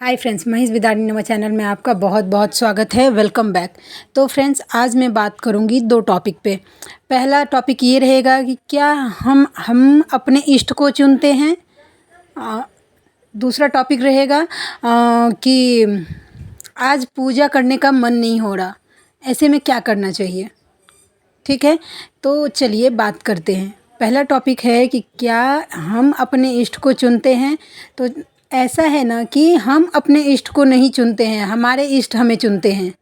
Hi friends, Mahesh विदारणी channel में आपका बहुत बहुत स्वागत है। Welcome back. तो फ्रेंड्स, आज मैं बात करूंगी दो टॉपिक पे। पहला टॉपिक ये रहेगा कि क्या हम अपने इष्ट को चुनते हैं। दूसरा टॉपिक रहेगा कि आज पूजा करने का मन नहीं हो रहा, ऐसे में क्या करना चाहिए। ठीक है, तो चलिए बात करते हैं। पहला टॉपिक है कि क्या हम अपने इष्ट को चुनते हैं। तो ऐसा है ना कि हम अपने इष्ट को नहीं चुनते हैं, हमारे इष्ट हमें चुनते हैं।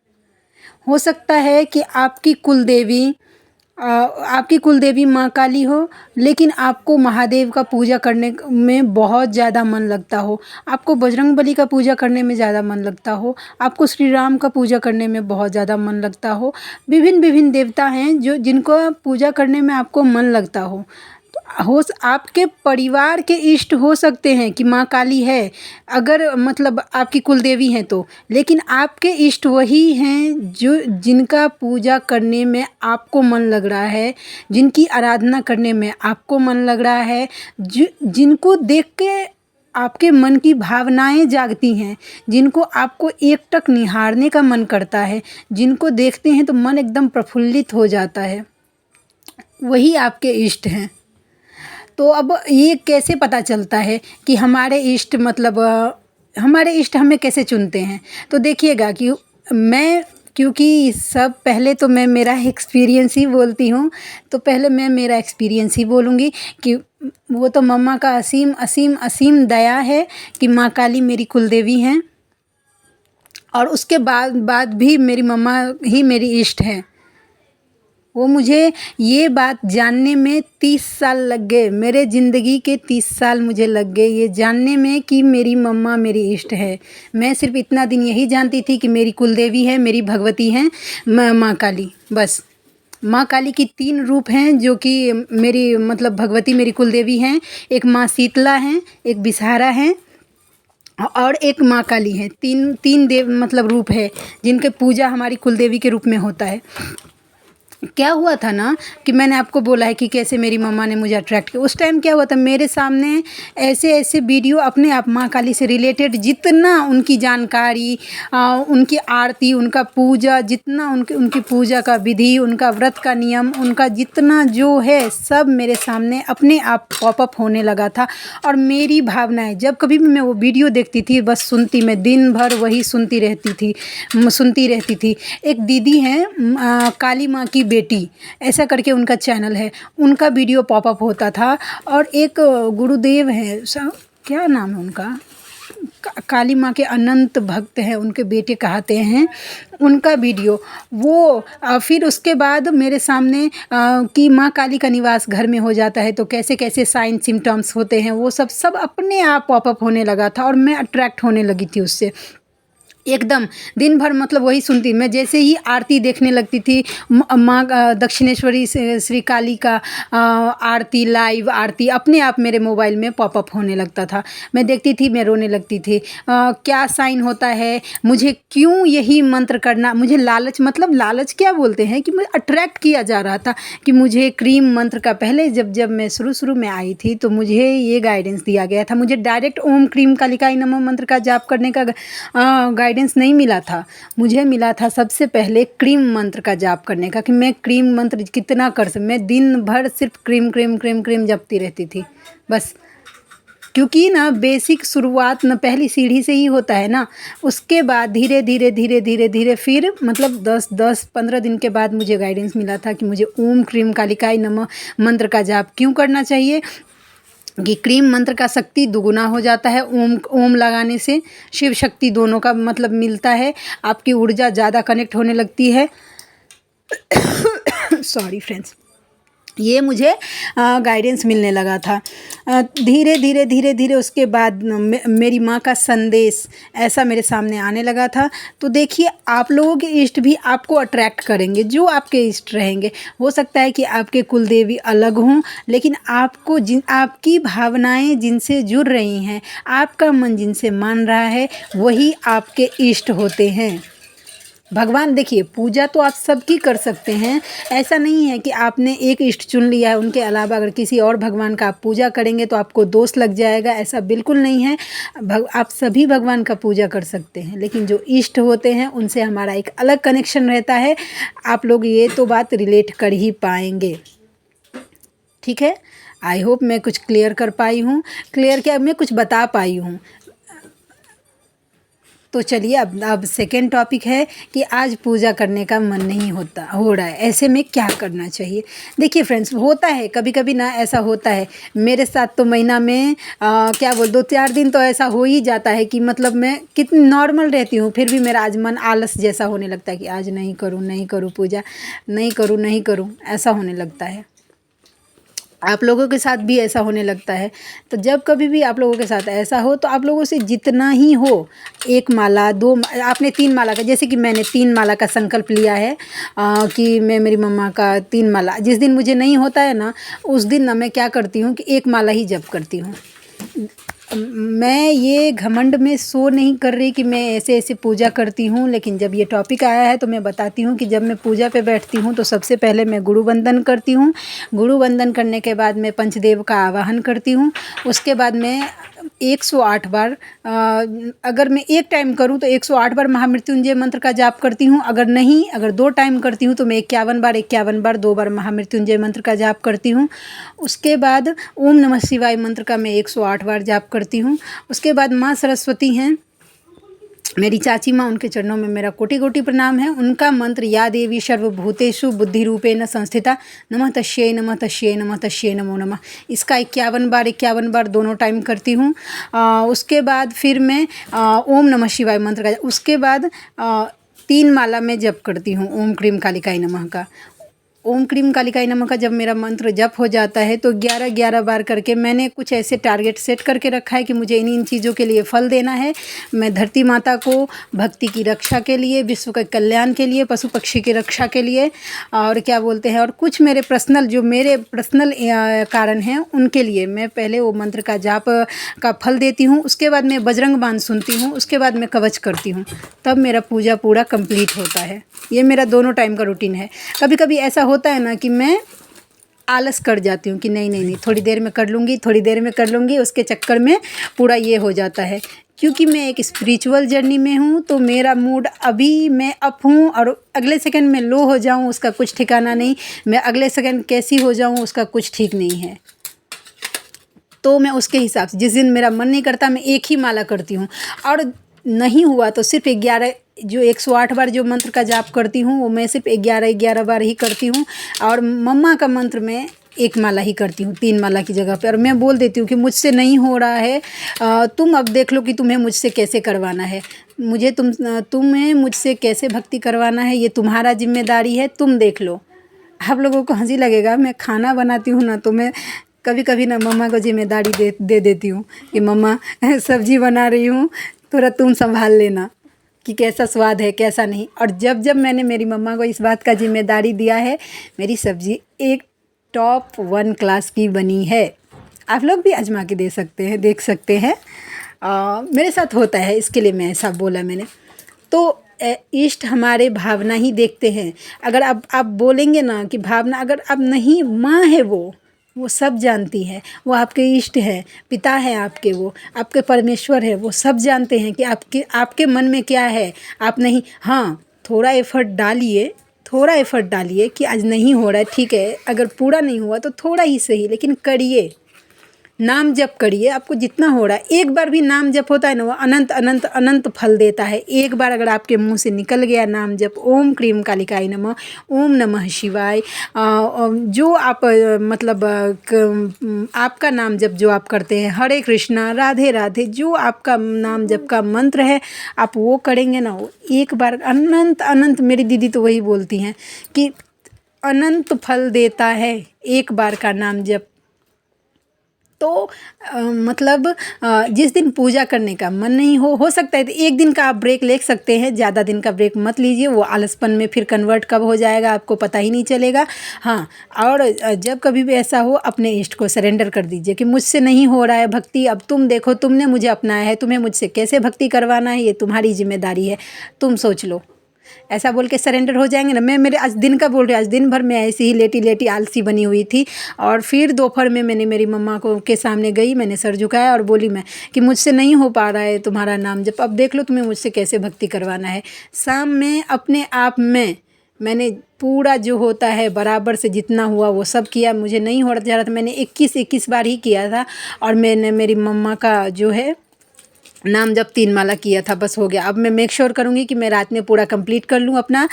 हो सकता है कि आपकी कुलदेवी माँ काली हो, लेकिन आपको महादेव का पूजा करने में बहुत ज़्यादा मन लगता हो, आपको बजरंगबली का पूजा करने में ज़्यादा मन लगता हो, आपको श्री राम का पूजा करने में बहुत ज़्यादा मन लगता हो। विभिन्न विभिन्न देवता हैं जो जिनको पूजा करने में आपको मन लगता हो। आपके परिवार के इष्ट हो सकते हैं कि माँ काली है, अगर मतलब आपकी कुलदेवी हैं तो, लेकिन आपके इष्ट वही हैं जो जिनका पूजा करने में आपको मन लग रहा है, जिनकी आराधना करने में आपको मन लग रहा है, जिनको देख के आपके मन की भावनाएं जागती हैं, जिनको आपको एकटक निहारने का मन करता है, जिनको देखते हैं तो मन एकदम प्रफुल्लित हो जाता है, वही आपके इष्ट हैं। तो अब ये कैसे पता चलता है कि हमारे इष्ट हमारे इष्ट हमें कैसे चुनते हैं। तो देखिएगा कि क्योंकि सब पहले तो मैं मेरा एक्सपीरियंस ही बोलती हूँ, तो पहले मैं मेरा एक्सपीरियंस ही बोलूँगी कि वो तो मम्मा का असीम असीम असीम दया है कि माँ काली मेरी कुलदेवी हैं, और उसके बाद भी मेरी मम्मा ही मेरी इष्ट है। वो मुझे ये बात जानने में 30 साल लग गए, मेरे ज़िंदगी के 30 साल मुझे लग गए ये जानने में कि मेरी मम्मा मेरी इष्ट है। मैं सिर्फ इतना दिन यही जानती थी कि मेरी कुलदेवी है, मेरी भगवती हैं माँ काली, बस। माँ काली की 3 रूप हैं जो कि मेरी भगवती मेरी कुलदेवी हैं। एक माँ शीतला हैं, एक बिसहारा हैं और एक माँ काली हैं। तीन देव रूप है जिनके पूजा हमारी कुलदेवी के रूप में होता है। क्या हुआ था ना कि मैंने आपको बोला है कि कैसे मेरी मम्मा ने मुझे अट्रैक्ट किया। उस टाइम क्या हुआ था, मेरे सामने ऐसे ऐसे वीडियो अपने आप माँ काली से रिलेटेड जितना उनकी जानकारी, उनकी आरती, उनका पूजा, जितना उनकी पूजा का विधि, उनका व्रत का नियम, उनका जितना जो है सब मेरे सामने अपने आप पॉपअप होने लगा था। और मेरी भावनाएं जब कभी भी मैं वो वीडियो देखती थी, बस सुनती, मैं दिन भर वही सुनती रहती थी। एक दीदी हैं काली माँ की बेटी, ऐसा करके उनका चैनल है, उनका वीडियो पॉपअप होता था। और एक गुरुदेव हैं, क्या नाम है उनका, काली माँ के अनंत भक्त हैं, उनके बेटे कहते हैं, उनका वीडियो वो फिर उसके बाद मेरे सामने कि माँ काली का निवास घर में हो जाता है तो कैसे कैसे साइन सिम्टम्स होते हैं, वो सब अपने आप पॉपअप होने लगा था और मैं अट्रैक्ट होने लगी थी उससे एकदम। दिन भर वही सुनती। मैं जैसे ही आरती देखने लगती थी, माँ दक्षिणेश्वरी श्री काली का आरती, लाइव आरती अपने आप मेरे मोबाइल में पॉपअप होने लगता था। मैं देखती थी, मैं रोने लगती थी। क्या साइन होता है, मुझे क्यों यही मंत्र करना, मुझे लालच लालच क्या बोलते हैं कि मुझे अट्रैक्ट किया जा रहा था कि मुझे क्रीम मंत्र का, पहले जब मैं शुरू में आई थी तो मुझे ये गाइडेंस दिया गया था। मुझे डायरेक्ट ओम क्रीम कालिकाई नमः मंत्र का जाप करने का गाइडेंस नहीं मिला था। मुझे मिला था सबसे पहले क्रीम मंत्र का जाप करने का, कि मैं क्रीम मंत्र कितना कर सकूं। मैं दिन भर सिर्फ क्रीम क्रीम क्रीम क्रीम जपती रहती थी, बस। क्योंकि ना बेसिक शुरुआत ना पहली सीढ़ी से ही होता है ना। उसके बाद धीरे धीरे फिर 10-15 दिन के बाद मुझे गाइडेंस मिला था कि मुझे ओम क्रीम कालिकाई नमः मंत्र का जाप क्यों करना चाहिए, कि क्रीम मंत्र का शक्ति दुगुना हो जाता है। ओम लगाने से शिव शक्ति दोनों का मिलता है, आपकी ऊर्जा ज़्यादा कनेक्ट होने लगती है। सॉरी फ्रेंड्स, ये मुझे गाइडेंस मिलने लगा था। धीरे धीरे उसके बाद मेरी माँ का संदेश ऐसा मेरे सामने आने लगा था। तो देखिए, आप लोगों के इष्ट भी आपको अट्रैक्ट करेंगे, जो आपके इष्ट रहेंगे। हो सकता है कि आपके कुलदेवी अलग हों, लेकिन आपकी भावनाएं जिनसे जुड़ रही हैं, आपका मन जिनसे मान रहा है, वही आपके इष्ट होते हैं। भगवान देखिए, पूजा तो आप सबकी कर सकते हैं। ऐसा नहीं है कि आपने एक इष्ट चुन लिया है, उनके अलावा अगर किसी और भगवान का आप पूजा करेंगे तो आपको दोष लग जाएगा, ऐसा बिल्कुल नहीं है। आप सभी भगवान का पूजा कर सकते हैं, लेकिन जो इष्ट होते हैं उनसे हमारा एक अलग कनेक्शन रहता है। आप लोग ये तो बात रिलेट कर ही पाएंगे। ठीक है, आई होप मैं कुछ क्लियर कर पाई हूँ। क्लियर क्या, मैं कुछ बता पाई हूँ। तो चलिए अब सेकेंड टॉपिक है कि आज पूजा करने का मन नहीं हो रहा है, ऐसे में क्या करना चाहिए। देखिए फ्रेंड्स, होता है कभी कभी ना, ऐसा होता है मेरे साथ तो महीना में क्या बोल 2-4 दिन तो ऐसा हो ही जाता है कि मतलब मैं कितनी नॉर्मल रहती हूँ, फिर भी मेरा आज मन आलस जैसा होने लगता है कि आज नहीं करूँ पूजा, नहीं करूँ, ऐसा होने लगता है। आप लोगों के साथ भी ऐसा होने लगता है। तो जब कभी भी आप लोगों के साथ ऐसा हो तो आप लोगों से जितना ही हो, 1 माला 2, आपने 3 माला का, जैसे कि मैंने 3 माला का संकल्प लिया है कि मैं मेरी मम्मा का 3 माला, जिस दिन मुझे नहीं होता है ना, उस दिन ना मैं क्या करती हूँ कि 1 माला ही जप करती हूँ। मैं ये घमंड में शो नहीं कर रही कि मैं ऐसे ऐसे पूजा करती हूँ, लेकिन जब ये टॉपिक आया है तो मैं बताती हूँ कि जब मैं पूजा पे बैठती हूँ तो सबसे पहले मैं गुरु वंदन करती हूँ। गुरु वंदन करने के बाद मैं पंचदेव का आवाहन करती हूँ। उसके बाद मैं 108 बार, अगर मैं एक टाइम करूँ तो 108 बार महामृत्युंजय मंत्र का जाप करती हूँ। अगर 2 टाइम करती हूँ तो मैं 51 बार 2 बार महामृत्युंजय मंत्र का जाप करती हूँ। उसके बाद ओम नमः शिवाय मंत्र का मैं 108 बार जाप करती हूँ। उसके बाद माँ सरस्वती हैं, मेरी चाची माँ, उनके चरणों में मेरा कोटि कोटि प्रणाम है। उनका मंत्र या देवी सर्वभूतेषु बुद्धि रूपेण संस्थिता नमः तस्यै नमः तस्यै नमः तस्यै नमो नमः, इसका 51 बार दोनों टाइम करती हूँ। उसके बाद फिर मैं ओम नमः शिवाय मंत्र का, उसके बाद 3 माला में जप करती हूँ ओम क्रीम कालिकाय नमः का। ओम क्रीम कालिकाय नमः का जब मेरा मंत्र जप हो जाता है तो 11 बार करके मैंने कुछ ऐसे टारगेट सेट करके रखा है कि मुझे इन चीज़ों के लिए फल देना है। मैं धरती माता को भक्ति की रक्षा के लिए, विश्व के कल्याण के लिए, पशु पक्षी की रक्षा के लिए, और क्या बोलते हैं, और कुछ मेरे पर्सनल कारण हैं उनके लिए मैं पहले वो मंत्र का जाप का फल देती हूँ। उसके बाद मैं बजरंग बाण सुनती हूँ, उसके बाद मैं कवच करती हूँ, तब मेरा पूजा पूरा कंप्लीट होता है। ये मेरा दोनों टाइम का रूटीन है। कभी कभी ऐसा होता है ना कि मैं आलस कर जाती हूँ कि नहीं, थोड़ी देर में कर लूँगी, उसके चक्कर में पूरा ये हो जाता है। क्योंकि मैं एक स्पिरिचुअल जर्नी में हूँ तो मेरा मूड अभी मैं अप हूँ और अगले सेकंड में लो हो जाऊँ उसका कुछ ठिकाना नहीं, मैं अगले सेकंड कैसी हो जाऊँ उसका कुछ ठीक नहीं है। तो मैं उसके हिसाब से, जिस दिन मेरा मन नहीं करता मैं एक ही माला करती हूँ, और नहीं हुआ तो सिर्फ 108 बार जो मंत्र का जाप करती हूँ वो मैं सिर्फ 11 बार ही करती हूँ। और मम्मा का मंत्र मैं 1 माला ही करती हूँ 3 माला की जगह पे, और मैं बोल देती हूँ कि मुझसे नहीं हो रहा है, तुम अब देख लो कि तुम्हें मुझसे कैसे करवाना है, तुम्हें मुझसे कैसे भक्ति करवाना है, ये तुम्हारा जिम्मेदारी है, तुम देख लो। आप लोगों को हंसी लगेगा, मैं खाना बनाती हूँ ना तो मैं कभी कभी ना मम्मा को जिम्मेदारी दे देती हूँ कि मम्मा सब्जी बना रही हूँ, थोड़ा तुम संभाल लेना कि कैसा स्वाद है कैसा नहीं। और जब जब मैंने मेरी मम्मा को इस बात का जिम्मेदारी दिया है, मेरी सब्जी एक टॉप 1 क्लास की बनी है। आप लोग भी आजमा के देख सकते हैं। मेरे साथ होता है, इसके लिए मैं ऐसा बोला मैंने। तो इष्ट हमारे भावना ही देखते हैं। अगर आप बोलेंगे ना कि भावना, अगर आप नहीं, माँ है वो सब जानती है, वो आपके इष्ट है, पिता है आपके, वो आपके परमेश्वर है, वो सब जानते हैं कि आपके मन में क्या है। आप नहीं, हाँ थोड़ा एफर्ट डालिए कि आज नहीं हो रहा है, ठीक है, अगर पूरा नहीं हुआ तो थोड़ा ही सही, लेकिन करिए, नाम जप करिए। आपको जितना हो रहा है, एक बार भी नाम जप होता है ना, वो अनंत अनंत अनंत फल देता है। एक बार अगर आपके मुंह से निकल गया नाम जप, ओम क्रीम कालिकाय नमः, ओम नमः शिवाय, जो आप मतलब आपका नाम जप जो आप करते हैं, हरे कृष्णा, राधे राधे, जो आपका नाम जप का मंत्र है, आप वो करेंगे ना, वो एक बार अनंत अनंत, मेरी दीदी तो वही बोलती हैं कि अनंत फल देता है एक बार का नाम जप। तो मतलब जिस दिन पूजा करने का मन नहीं हो सकता है तो एक दिन का आप ब्रेक ले सकते हैं, ज़्यादा दिन का ब्रेक मत लीजिए, वो आलसपन में फिर कन्वर्ट कब हो जाएगा आपको पता ही नहीं चलेगा। हाँ, और जब कभी भी ऐसा हो, अपने इष्ट को सरेंडर कर दीजिए कि मुझसे नहीं हो रहा है भक्ति, अब तुम देखो, तुमने मुझे अपनाया है, तुम्हें मुझसे कैसे भक्ति करवाना है ये तुम्हारी जिम्मेदारी है, तुम सोच लो। ऐसा बोल के सरेंडर हो जाएंगे ना। मैं मेरे आज दिन का बोल रही हूँ, आज दिन भर मैं ऐसी ही लेटी लेटी आलसी बनी हुई थी। और फिर दोपहर में मैंने मेरी मम्मा को के सामने गई, मैंने सर झुकाया और बोली मैं कि मुझसे नहीं हो पा रहा है तुम्हारा नाम जप, अब देख लो तुम्हें मुझसे कैसे भक्ति करवाना है। शाम में अपने आप में मैंने पूरा जो होता है बराबर से जितना हुआ वो सब किया। मुझे नहीं हो रहा था, मैंने 21 बार ही किया था। और मैंने मेरी मम्मा का जो है नाम जब 3 माला किया था, बस हो गया। अब मैं मेक श्योर करूँगी कि मैं रात में पूरा कंप्लीट कर लूँ अपना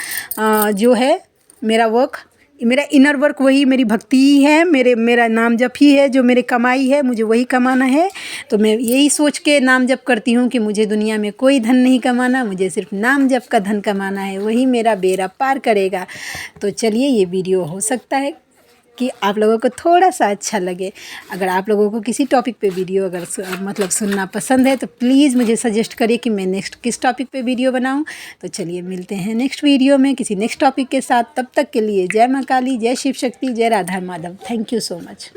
जो है मेरा वर्क, मेरा इनर वर्क वही मेरी भक्ति ही है, मेरा नाम जप ही है जो मेरे कमाई है, मुझे वही कमाना है। तो मैं यही सोच के नाम जप करती हूँ कि मुझे दुनिया में कोई धन नहीं कमाना, मुझे सिर्फ नाम जप का धन कमाना है, वही मेरा बेड़ा पार करेगा। तो चलिए, ये वीडियो हो सकता है कि आप लोगों को थोड़ा सा अच्छा लगे। अगर आप लोगों को किसी टॉपिक पे वीडियो अगर मतलब सुनना पसंद है तो प्लीज़ मुझे सजेस्ट करिए कि मैं नेक्स्ट किस टॉपिक पे वीडियो बनाऊं। तो चलिए, मिलते हैं नेक्स्ट वीडियो में किसी नेक्स्ट टॉपिक के साथ। तब तक के लिए जय माँ काली, जय शिव शक्ति, जय Radha Madhav. Thank you so much.